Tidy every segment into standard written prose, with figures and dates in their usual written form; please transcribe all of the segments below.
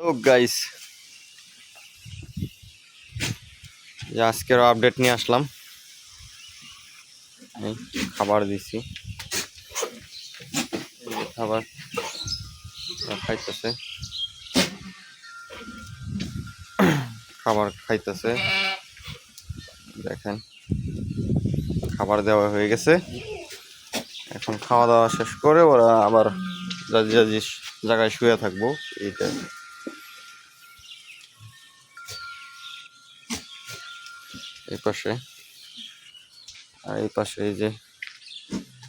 Hello guys, আজকের update নিয়ে আসলাম। এই খাবার দিছি, খাবার খাইতেছে, দেখেন খাবার দেওয়া হয়ে গেছে। এখন খাওয়া দাওয়া শেষ করে ওরা আবার যে জায়গায় শুয়ে থাকবো। এইটা এই পাশে, আর এই পাশে এই যে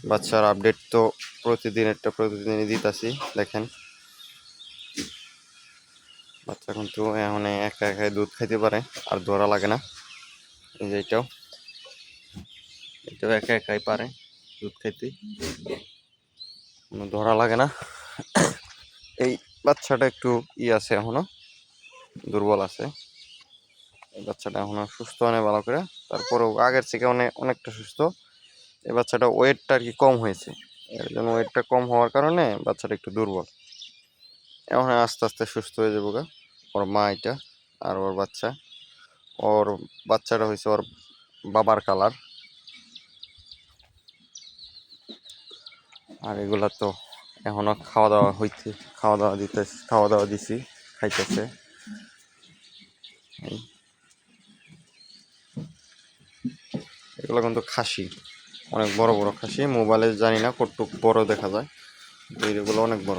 বাচ্চার আপডেট তো প্রতিদিনই দিতেছি। দেখেন বাচ্চা কিন্তু এখন একা একাই দুধ খাইতে পারে, আর ধরা লাগে না। এই যে এটাও একা একাই পারে দুধ খাইতে, কোনো ধরা লাগে না। এই বাচ্চাটা একটু আছে, এখনো দুর্বল আছে। এই বাচ্চাটা এখনো সুস্থ হয় ভালো করে, তারপরেও আগের থেকে অনেকটা সুস্থ। এই বাচ্চাটা ওয়েটটা আর কি কম হয়েছে, এর জন্য ওয়েটটা কম হওয়ার কারণে বাচ্চাটা একটু দুর্বল। এখন আস্তে আস্তে সুস্থ হয়ে যাবো গা। ওর মা এটা, আর ওর বাচ্চাটা হয়েছে ওর বাবার কালার। আর এগুলা তো এখনো খাওয়া দাওয়া দিছি, খাইতেছে। এগুলো কিন্তু খাসি, অনেক বড় বড় খাসি। মোবাইলে জানি না কতটুকু বড় দেখা যায়, এগুলো অনেক বড়।